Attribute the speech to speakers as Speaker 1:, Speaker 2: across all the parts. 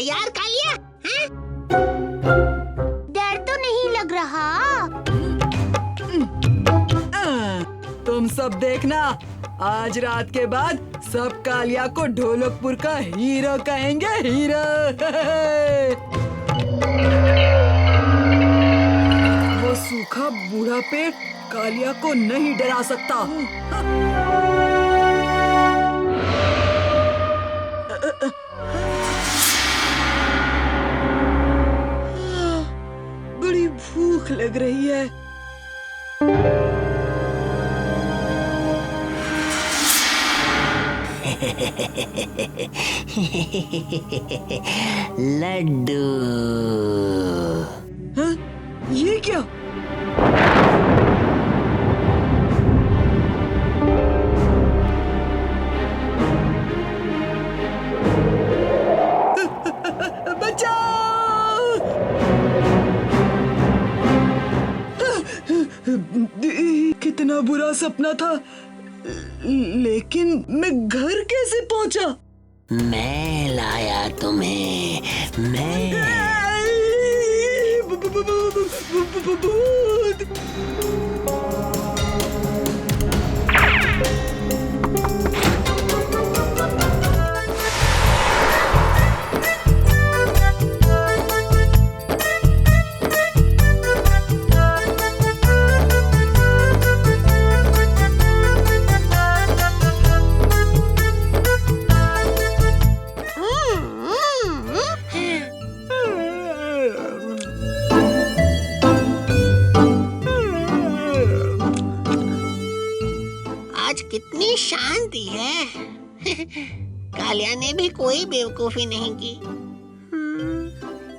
Speaker 1: यार कालिया, हैं? डर तो नहीं लग रहा।
Speaker 2: तुम सब देखना, आज रात के बाद सब कालिया को ढोलकपुर का हीरो कहेंगे, हीरो। वो सूखा बूढ़ा पेड़ कालिया को नहीं डरा सकता। बड़ी भूख लग रही है।
Speaker 3: लड्डू।
Speaker 2: हाँ? ये क्या? बचाओ! कितना बुरा सपना था, लेकिन मैं घर कैसे पहुंचा?
Speaker 3: मैं लाया तुम्हें, मैं।
Speaker 1: आज कितनी शांति है। कालिया ने भी कोई बेवकूफी नहीं की।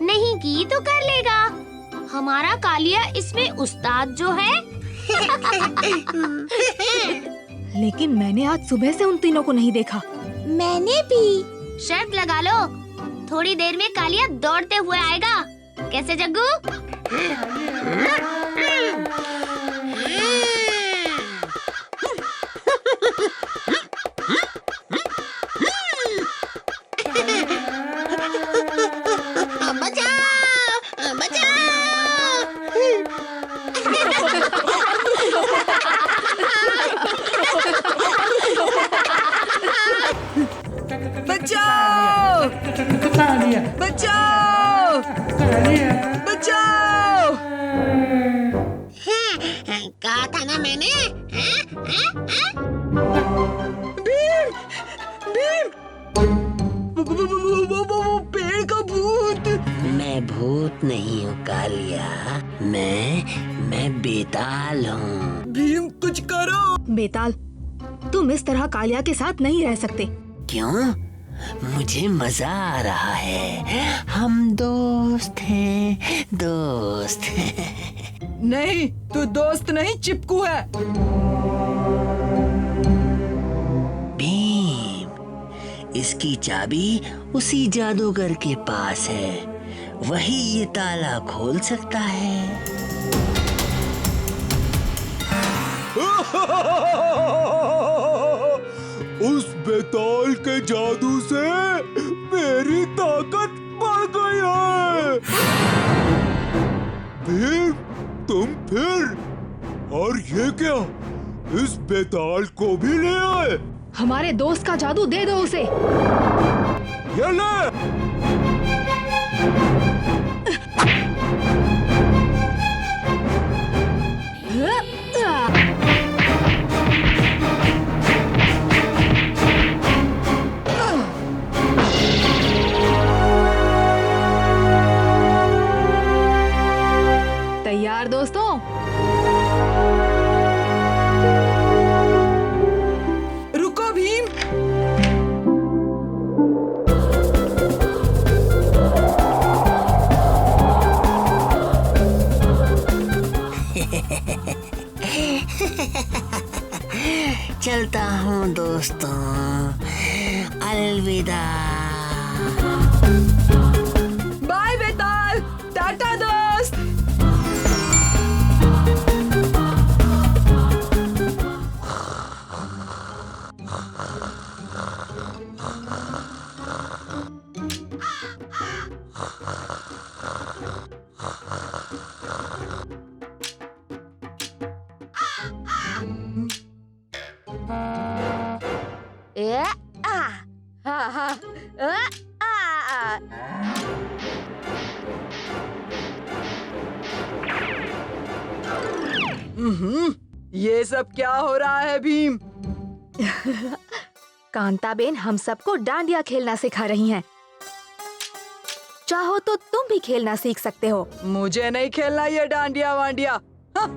Speaker 4: नहीं की तो कर लेगा। हमारा कालिया इसमें उस्ताद जो है।
Speaker 5: लेकिन मैंने आज सुबह से उन तीनों को नहीं देखा।
Speaker 4: मैंने भी। शर्त लगा लो, थोड़ी देर में कालिया दौड़ते हुए आएगा। कैसे जग्गू?
Speaker 2: बचाओ! बचाओ! बचाओ!
Speaker 1: कहा था ना मैंने।
Speaker 2: भीम! भीम! वो पेड़ का भूत।
Speaker 3: मैं भूत नहीं हूँ कालिया, मैं बेताल हूँ।
Speaker 2: भीम, कुछ करो।
Speaker 5: बेताल, तुम इस तरह कालिया के साथ नहीं रह सकते।
Speaker 3: क्यों? मुझे मजा आ रहा है। हम दोस्त हैं, दोस्त हैं।
Speaker 2: नहीं, तू दोस्त नहीं, चिपकू है।
Speaker 3: भीम, इसकी चाबी उसी जादूगर के पास है। वही ये ताला खोल सकता है।
Speaker 6: उस बेताल के जादू से मेरी ताकत बढ़ गई है। भीम, तुम फिर? और ये क्या? इस बेताल को भी ले आए?
Speaker 5: हमारे दोस्त का जादू दे दो उसे।
Speaker 6: ये ले।
Speaker 5: तैयार दोस्तों?
Speaker 2: रुको भीम।
Speaker 3: चलता हूँ दोस्तों, अलविदा।
Speaker 2: बाय बेताल, टाटा दोस्त। ये सब क्या हो रहा है भीम?
Speaker 5: कांताबेन हम सबको डांडिया खेलना सिखा रही हैं। चाहो तो तुम भी खेलना सीख सकते हो।
Speaker 2: मुझे नहीं खेलना ये डांडिया वांडिया। हाँ।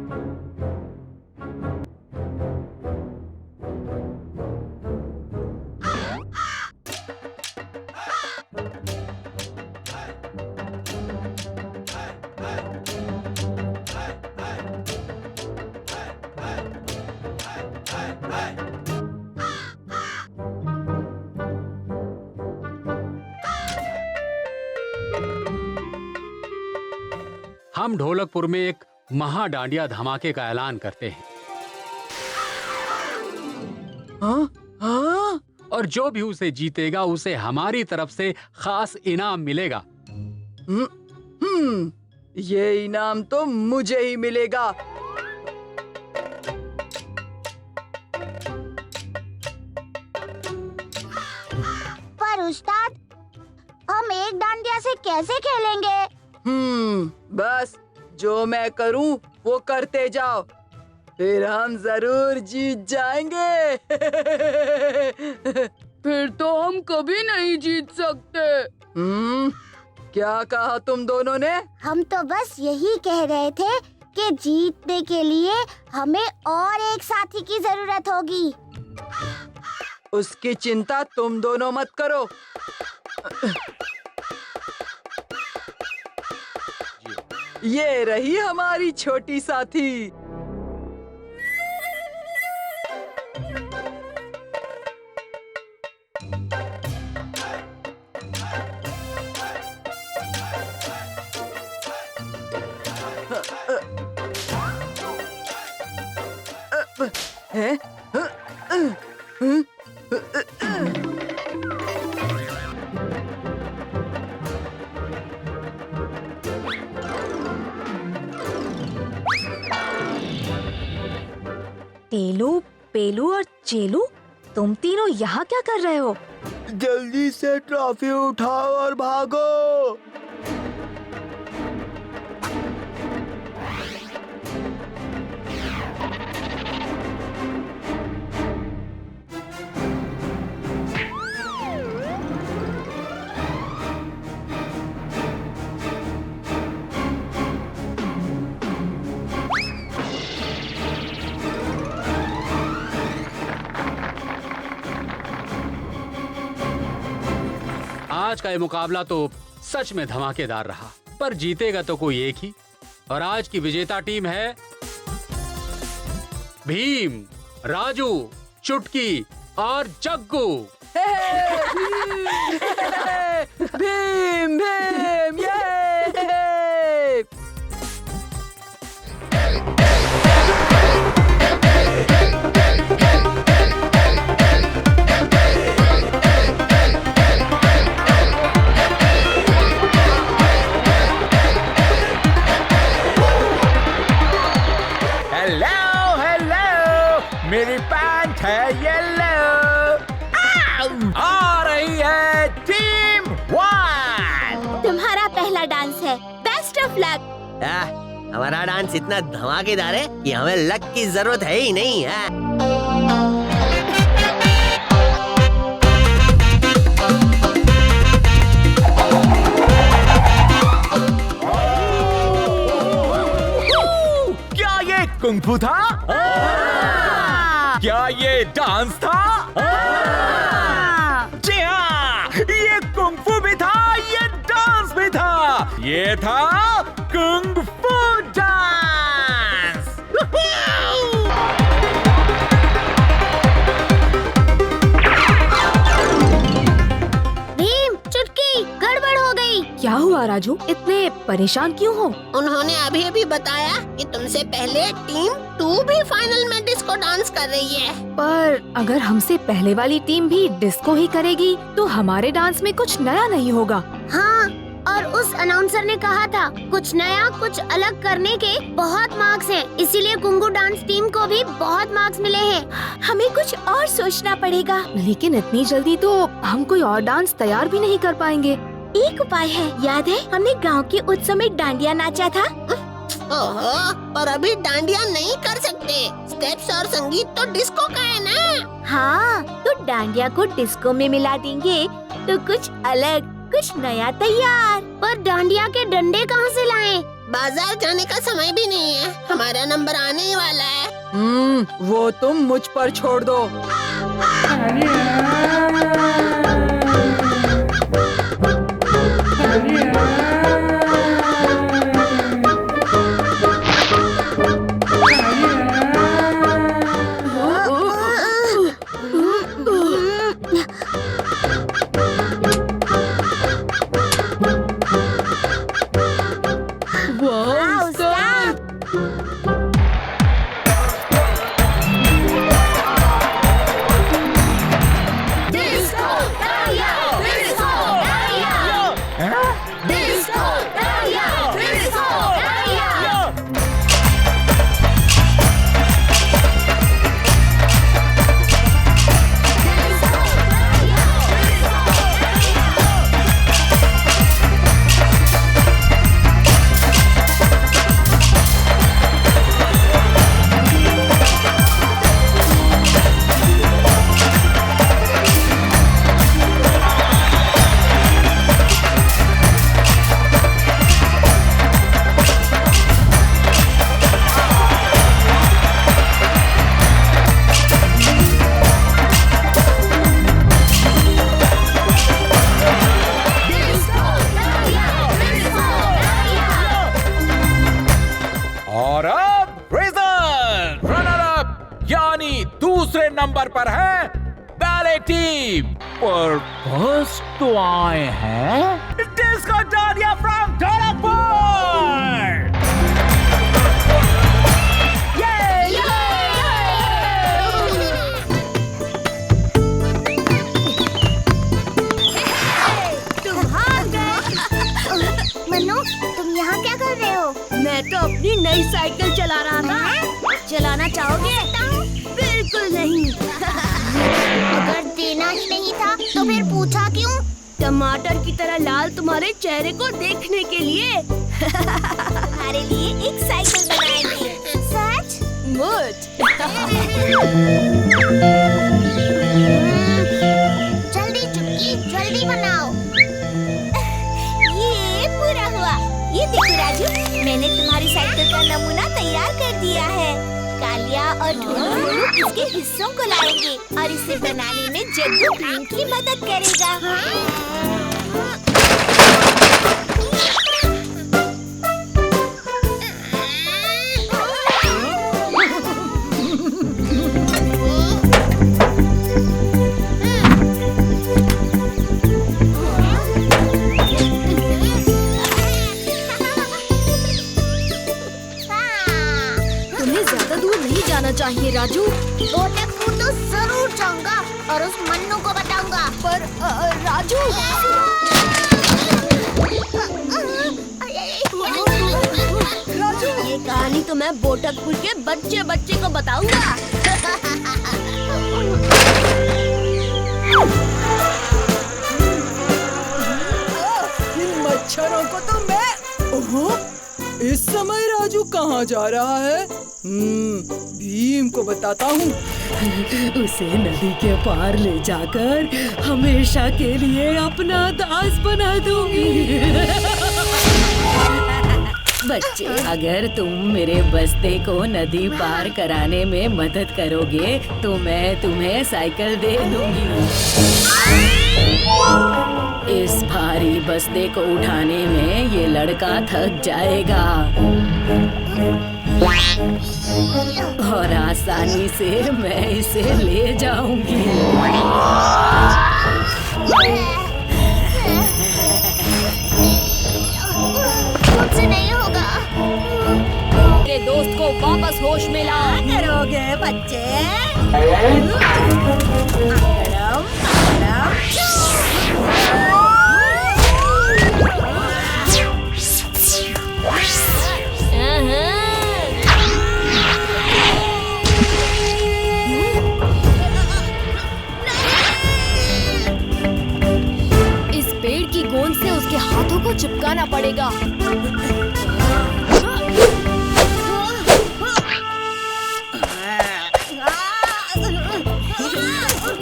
Speaker 7: हम ढोलकपुर में एक महा डांडिया धमाके का ऐलान करते हैं।
Speaker 2: हाँ? हाँ?
Speaker 7: और जो भी उसे जीतेगा उसे हमारी तरफ से खास इनाम मिलेगा।
Speaker 2: ये इनाम तो मुझे ही मिलेगा।
Speaker 4: पर उस्ताद, हम एक डांडिया से कैसे खेलेंगे?
Speaker 2: बस जो मैं करूं वो करते जाओ, फिर हम जरूर जीत जाएंगे।
Speaker 5: फिर तो हम कभी नहीं जीत सकते।
Speaker 2: क्या कहा तुम दोनों ने?
Speaker 4: हम तो बस यही कह रहे थे कि जीतने के लिए हमें और एक साथी की जरूरत होगी।
Speaker 2: उसकी चिंता तुम दोनों मत करो। ये रही हमारी छोटी साथी। हैं?
Speaker 5: टेलू, पेलू और चेलू, तुम तीनों यहाँ क्या कर रहे हो?
Speaker 6: जल्दी से ट्रॉफी उठाओ और भागो।
Speaker 7: आज का ये मुकाबला तो सच में धमाकेदार रहा, पर जीतेगा तो कोई एक ही। और आज की विजेता टीम है भीम, राजू, चुटकी और जग्गू।
Speaker 2: भीम भीम ये।
Speaker 6: मेरी पैंट है येलो। आ रही है टीम 1।
Speaker 4: तुम्हारा पहला डांस है, बेस्ट ऑफ लक।
Speaker 3: हमारा डांस इतना धमाकेदार है कि हमें लक की जरूरत है ही नहीं है।
Speaker 6: क्या ये कुंग-फू था? क्या ये डांस था? जी हाँ, ये कुंग-फू भी था, ये डांस भी था। ये था कुंग-फू डांस।
Speaker 4: भीम, चुटकी, गड़बड़ हो गई।
Speaker 5: क्या हुआ राजू, इतने परेशान क्यों हो?
Speaker 1: उन्होंने अभी अभी बताया कि तुमसे पहले टीम 2 भी फाइनल में डिस्को डांस कर रही है।
Speaker 5: पर अगर हमसे पहले वाली टीम भी डिस्को ही करेगी तो हमारे डांस में कुछ नया नहीं होगा।
Speaker 4: हाँ, और उस अनाउंसर ने कहा था कुछ नया कुछ अलग करने के बहुत मार्क्स हैं, इसीलिए कुंगू डांस टीम को भी बहुत मार्क्स मिले हैं। हमें कुछ और सोचना पड़ेगा।
Speaker 5: लेकिन इतनी जल्दी तो हम कोई और डांस तैयार भी नहीं कर पाएंगे।
Speaker 4: एक उपाय है, याद है हमने गांव के उत्सव में डांडिया नाचा था।
Speaker 1: ओहो, पर अभी डांडिया नहीं कर सकते। स्टेप्स और संगीत तो डिस्को का है ना।
Speaker 4: हाँ, तो डांडिया को डिस्को में मिला देंगे तो कुछ अलग कुछ नया तैयार। पर डांडिया के डंडे कहाँ से लाएं?
Speaker 1: बाजार जाने का समय भी नहीं है, हमारा नंबर आने ही वाला है।
Speaker 2: वो तुम मुझ पर छोड़ दो।
Speaker 6: दूसरे नंबर पर है बैले टीम, पर फर्स्ट तो आए हैं डिस्को डांडिया फ्रॉम ढोलकपुर।
Speaker 4: मन्नू, तुम यहाँ क्या कर रहे हो?
Speaker 8: मैं तो अपनी नई साइकिल चला रहा था।
Speaker 4: चलाना चाहोगे?
Speaker 8: बिल्कुल नहीं।
Speaker 4: अगर देना ही नहीं था तो फिर पूछा क्यों?
Speaker 8: टमाटर की तरह लाल तुम्हारे चेहरे को देखने के लिए।
Speaker 4: तुम्हारे लिए एक साइकिल बनाएंगे। सच? जल्दी चुटकी, जल्दी बनाओ। ये पूरा हुआ। ये देखो राजू, मैंने तुम्हारी साइकिल का नमूना तैयार कर दिया है। कालिया और ढोलू इसके हिस्सों को लाएंगे और इसे बनाने में जग्गू टीम की मदद करेगा।
Speaker 8: चाहिए राजू।
Speaker 4: ढोलकपुर तो जरूर जाऊंगा और उस मन्नू को बताऊंगा।
Speaker 8: पर राजू, ये कहानी तो मैं बोटकपुर के बच्चे बच्चे को बताऊंगा।
Speaker 2: इन मच्छरों को तो मैं इस समय राजू कहाँ जा रहा है? भीम को बताता हूँ।
Speaker 9: उसे नदी के पार ले जाकर हमेशा के लिए अपना दास बना दूंगी। बच्चे, अगर तुम मेरे बस्ते को नदी पार कराने में मदद करोगे तो मैं तुम्हें साइकिल दे दूंगी। इस भारी बस्ते को उठाने में ये लड़का थक जाएगा और आसानी से मैं इसे ले जाऊंगी।
Speaker 4: मुझसे नहीं होगा।
Speaker 8: तेरे दोस्त को वापस होश में ला।
Speaker 9: करोगे बच्चे?
Speaker 8: को चिपकाना पड़ेगा।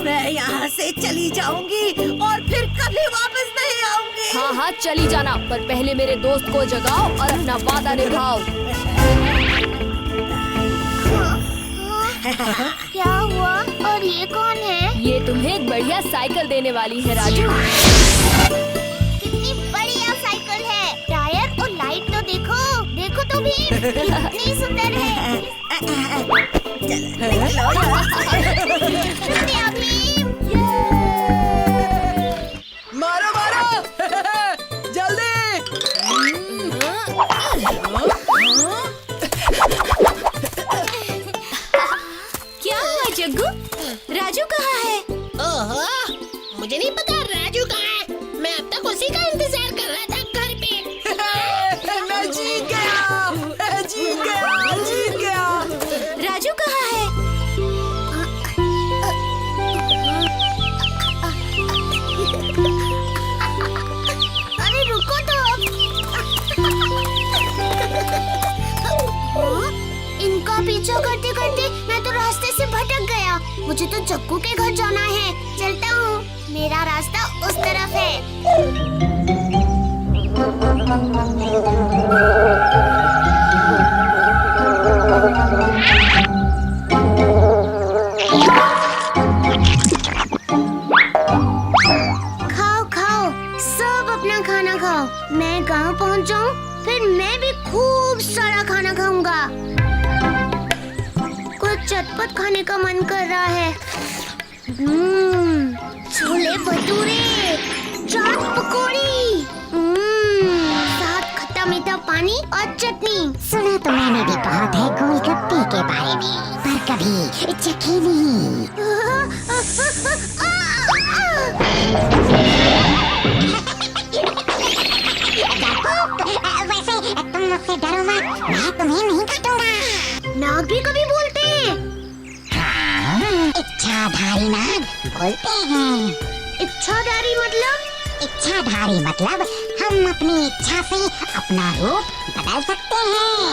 Speaker 10: मैं यहाँ से चली जाऊंगी और फिर कभी वापस नहीं आऊंगी।
Speaker 8: हाँ हाँ चली जाना, पर पहले मेरे दोस्त को जगाओ और अपना वादा निभाओ।
Speaker 4: क्या हुआ? और ये कौन है?
Speaker 8: ये तुम्हें एक बढ़िया साइकिल देने वाली है राजू।
Speaker 4: कितनी बढ़िया साइकिल है। टायर और लाइट तो देखो, देखो तो भी कितनी सुंदर है। शुक्रिया भीम।
Speaker 2: मारो मारो जल्दी।
Speaker 4: क्या हुआ जग्गू? राजू कहाँ है?
Speaker 1: ओहो, मुझे नहीं पता राजू कहाँ है। मैं अब तक उसी का इंतजार कर रहा था घर पे।
Speaker 2: मैं जीत गया, जीत गया, जीत गया।
Speaker 4: राजू कहाँ है? अरे रुको तो। इनका पीछा करते करते मैं तो रास्ते से भटक गया। मुझे तो जग्गू के घर जाना है। चलता हूँ, मेरा रास्ता उस तरफ है। खाओ खाओ, सब अपना खाना खाओ। मैं गांव पहुंच जाऊं, फिर मैं भी खूब सारा खाना खाऊंगा। कुछ चटपट खाने का मन कर रहा है। छोले भटूरे, चाट पकौड़ी, साथ खट्टा मीठा पानी और चटनी।
Speaker 11: सुना तो मैंने भी बहुत है गोलगप्पे के बारे में, पर कभी चखी नहीं। वैसे तुम मुझसे डरो मत, मैं तुम्हें नहीं काटूंगा।
Speaker 4: नाग भी कभी बोलते हैं।
Speaker 11: इच्छाधारी नाग बोलते हैं।
Speaker 4: इच्छाधारी मतलब?
Speaker 11: इच्छाधारी मतलब हम अपनी इच्छा से अपना रूप बदल सकते हैं।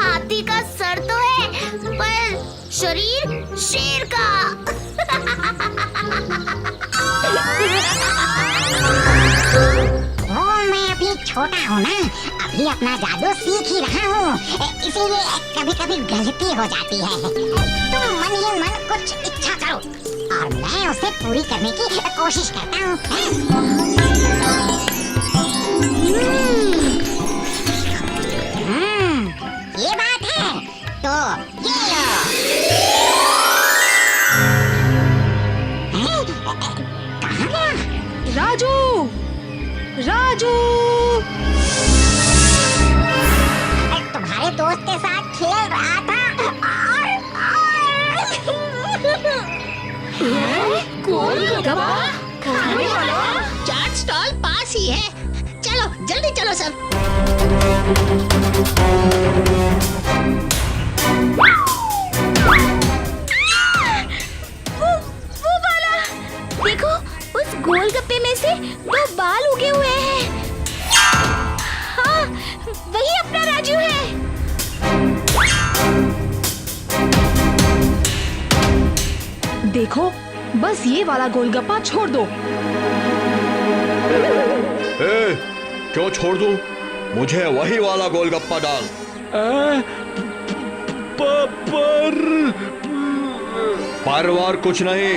Speaker 4: हाथी का सर तो है, पर शरीर शेर का।
Speaker 11: वो मैं अभी छोटा हूँ ना, अभी अपना जादू सीख ही रहा हूँ, इसीलिए कभी कभी गलती हो जाती है। तुम मन ही मन कुछ इच्छा करो और मैं उसे पूरी करने की कोशिश करता हूँ। ये बात है, तो ये लो। कहाँ गया?
Speaker 5: राजू, राजू।
Speaker 11: तुम्हारे दोस्त के साथ खेल रहा था
Speaker 5: गोलगप्पा
Speaker 1: खाने वाला चाट स्टॉल पास ही है। चलो जल्दी चलो सब।
Speaker 4: वो वाला देखो, उस गोलगप्पे में से 2 बाल उगे हुए हैं। हाँ, वही अपना राजू है।
Speaker 5: देखो, बस ये वाला गोलगप्पा छोड़ दो।
Speaker 12: क्यों छोड़ दूं? मुझे वही वाला गोलगप्पा डाल। पर वार कुछ नहीं।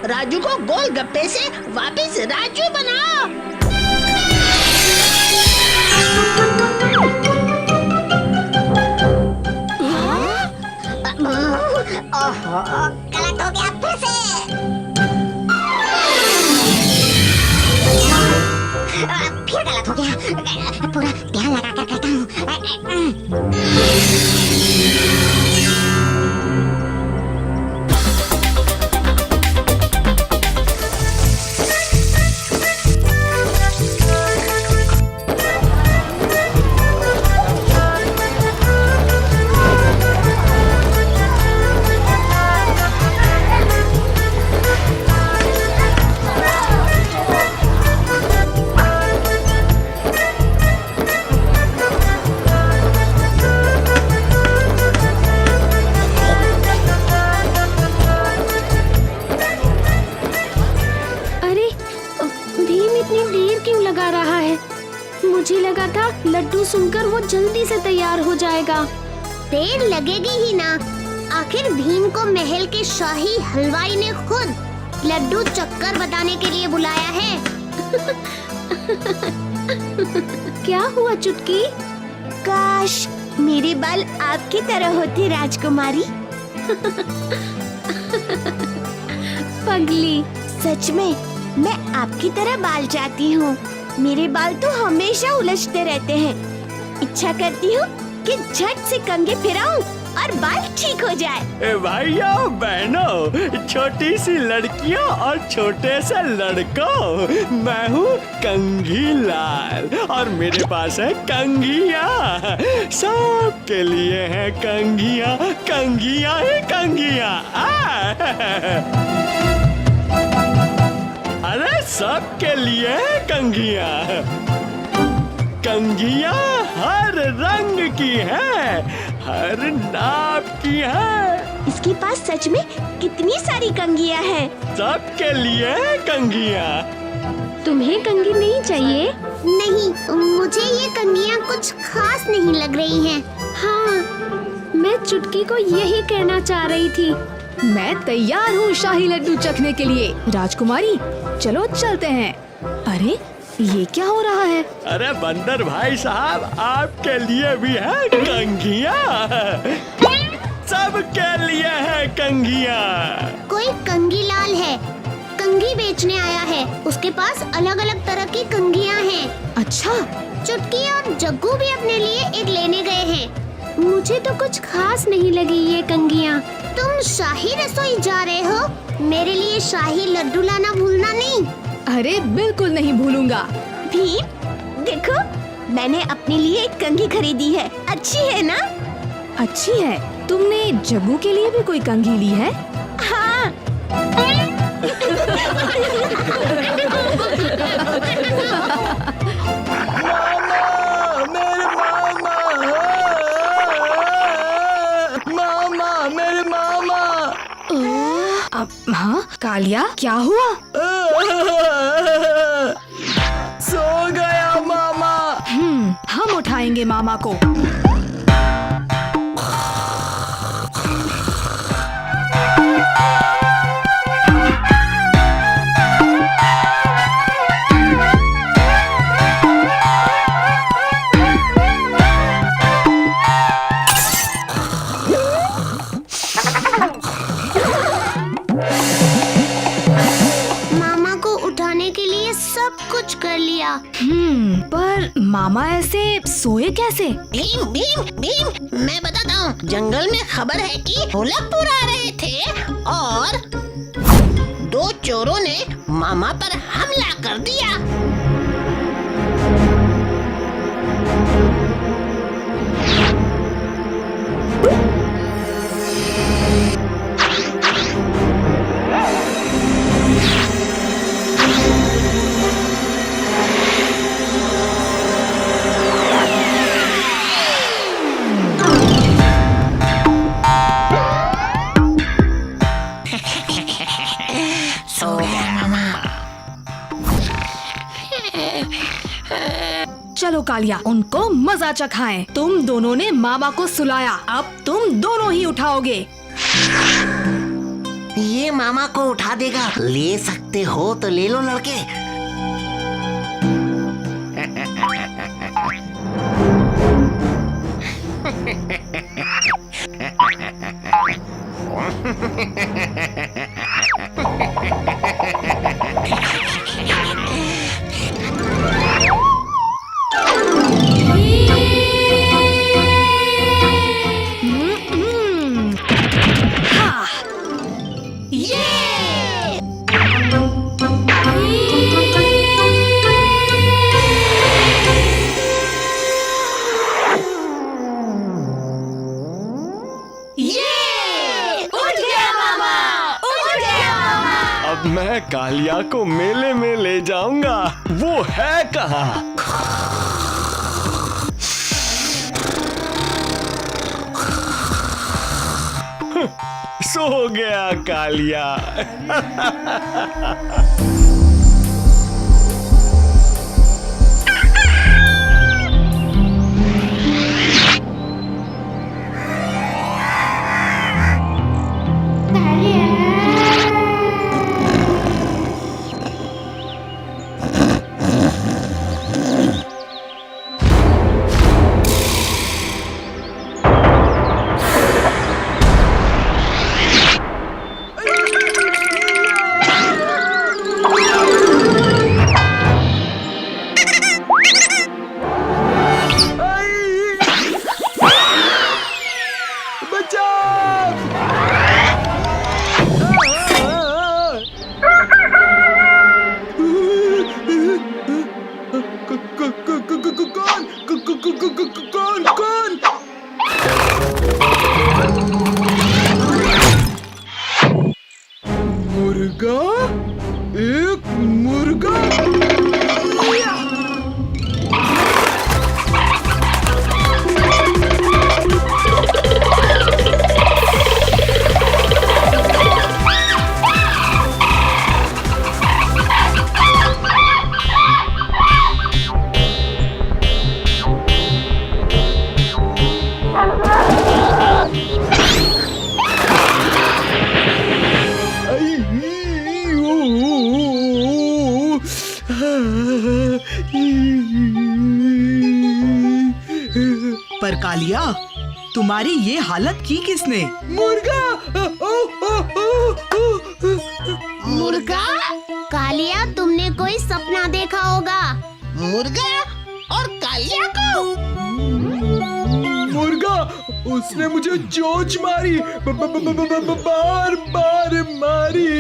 Speaker 1: राजू को गोलगप्पे से वापस राजू बनाओ।
Speaker 11: ओहो, गलत हो गया फिर से। फिर गलत हो गया, पूरा ध्यान लगा कर करता हूँ।
Speaker 4: मुझे लगा था लड्डू सुनकर वो जल्दी से तैयार हो जाएगा।
Speaker 13: देर लगेगी ही ना, आखिर भीम को महल के शाही हलवाई ने खुद लड्डू चक्कर बताने के लिए बुलाया है।
Speaker 4: क्या हुआ चुटकी?
Speaker 13: काश मेरे बाल आपकी तरह होते राजकुमारी।
Speaker 4: पगली,
Speaker 13: सच में मैं आपकी तरह बाल चाहती हूँ। मेरे बाल तो हमेशा उलझते रहते हैं। इच्छा करती हूँ कि झट से कंघी फिराऊं और बाल ठीक हो जाए।
Speaker 6: भाइयों बहनों, छोटी सी लड़कियों और छोटे से लड़कों, मैं हूँ कंघी लाल और मेरे पास है कंघियाँ। सबके लिए है कंघियाँ, कंघियाँ ही कंघियाँ। अरे सबके लिए कंघियाँ, कंघियाँ हर रंग की है, हर नाप की है।
Speaker 13: इसके पास सच में कितनी सारी कंघियाँ हैं।
Speaker 6: सबके लिए कंघियाँ।
Speaker 4: तुम्हें कंघी नहीं चाहिए?
Speaker 13: नहीं, मुझे ये कंघियाँ कुछ खास नहीं लग रही हैं।
Speaker 4: हाँ, मैं चुटकी को यही कहना चाह रही थी।
Speaker 5: मैं तैयार हूँ शाही लड्डू चखने के लिए। राजकुमारी, चलो चलते हैं। अरे ये क्या हो रहा है?
Speaker 6: अरे बंदर भाई साहब, आपके लिए भी है कंघियाँ। सबके लिए है कंघियाँ।
Speaker 13: कोई कंघी लाल है, कंघी बेचने आया है। उसके पास अलग अलग तरह की कंघियाँ हैं।
Speaker 5: अच्छा,
Speaker 13: चुटकी और जग्गू भी अपने लिए एक लेने गए हैं।
Speaker 4: मुझे तो कुछ खास नहीं लगी ये कंघियाँ।
Speaker 13: तुम शाही रसोई जा रहे हो, मेरे लिए शाही लड्डू लाना भूलना नहीं।
Speaker 5: अरे बिल्कुल नहीं भूलूंगा।
Speaker 13: भीम, देखो मैंने अपने लिए एक कंघी खरीदी है। अच्छी है ना?
Speaker 5: अच्छी है। तुमने जग्गू के लिए भी कोई कंघी ली है?
Speaker 13: हाँ।
Speaker 5: हाँ कालिया, क्या हुआ?
Speaker 2: सो गया मामा।
Speaker 5: हम उठाएंगे मामा को।
Speaker 13: कुछ कर लिया।
Speaker 5: पर मामा ऐसे सोए कैसे?
Speaker 1: भीम भीम भीम, मैं बताता हूँ। जंगल में खबर है कि ढोलकपुर आ रहे थे और 2 चोरों ने मामा पर हमला कर दिया।
Speaker 5: चलो कालिया, उनको मजा चखाएं। तुम दोनों ने मामा को सुलाया, अब तुम दोनों ही उठाओगे।
Speaker 1: ये मामा को उठा देगा। ले सकते हो तो ले लो लड़के।
Speaker 6: अब मैं कालिया को मेले में ले जाऊंगा। वो है कहाँ? सो गया कालिया।
Speaker 2: मुर्गा, एक मुर्गा।
Speaker 14: पर कालिया, तुम्हारी ये हालत की किसने?
Speaker 2: मुर्गा।
Speaker 13: मुर्गा? कालिया, तुमने कोई सपना देखा होगा।
Speaker 1: मुर्गा और कालिया को?
Speaker 2: मुर्गा, उसने मुझे चोंच मारी, बार बार मारी।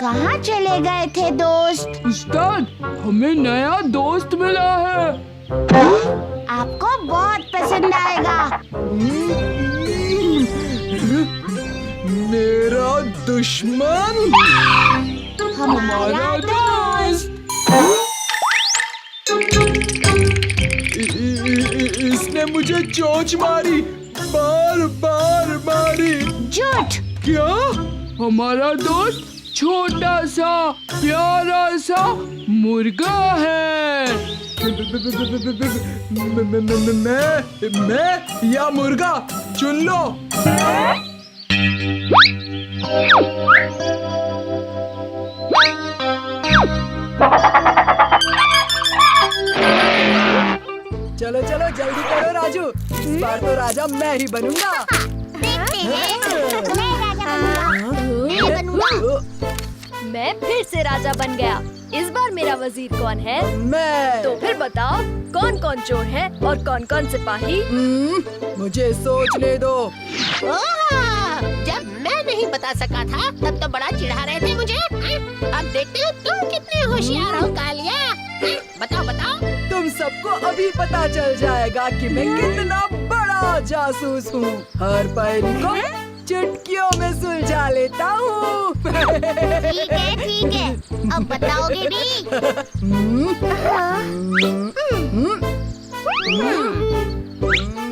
Speaker 13: कहाँ चले गए थे दोस्त?
Speaker 2: उस्ताद, हमें नया दोस्त मिला है।
Speaker 13: आपको बहुत पसंद आएगा।
Speaker 2: मेरा दुश्मन
Speaker 13: हमारा दोस्त।
Speaker 2: इसने मुझे चोंच मारी, बार बार मारी।
Speaker 13: झूठ।
Speaker 2: क्या? हमारा दोस्त छोटा सा प्यारा सा मुर्गा है। मैं या मुर्गा, चुन लो। चलो चलो जल्दी करो राजू, इस बार तो राजा मैं ही बनूंगा।
Speaker 8: मैं फिर से राजा बन गया। इस बार मेरा वजीर कौन है?
Speaker 2: मैं।
Speaker 8: तो फिर बताओ, कौन कौन चोर है और कौन कौन सिपाही?
Speaker 2: मुझे सोचने दो।
Speaker 1: जब मैं नहीं बता सका था तब तो बड़ा चिढ़ा रहे थे मुझे। अब देखते हो तुम कितने होशियार हो कालिया। बताओ बताओ।
Speaker 2: तुम सबको अभी पता चल जाएगा कि मैं कितना बड़ा जासूस हूँ। हर पहेली को चुटकियों में सुलझा लेता हूँ।
Speaker 13: ठीक है, अब बताओगे भी?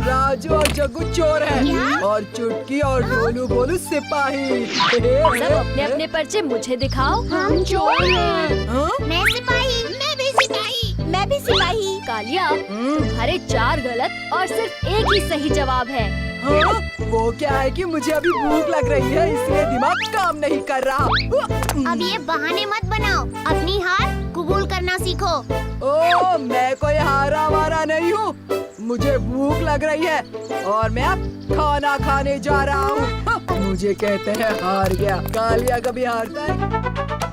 Speaker 2: राजू राजू और जग्गू चोर हैं और चुटकी और ढोलू बोलू सिपाही।
Speaker 8: सब अपने अपने पर्चे मुझे दिखाओ।
Speaker 13: हम चोर हैं।
Speaker 2: हाँ?
Speaker 13: मैं सिपाही। मैं भी सिपाही।
Speaker 4: मैं भी सिपाही।
Speaker 8: कालिया, तुम्हारे 4 गलत और सिर्फ एक ही सही जवाब है।
Speaker 2: हाँ? वो क्या है कि मुझे अभी भूख लग रही है, इसलिए दिमाग काम नहीं कर रहा।
Speaker 13: अब ये बहाने मत बनाओ, अपनी हार कबूल करना सीखो।
Speaker 2: ओ, मैं कोई हारा वारा नहीं हूँ। मुझे भूख लग रही है और मैं अब खाना खाने जा रहा हूँ। मुझे कहते हैं हार गया। कालिया कभी हारता है?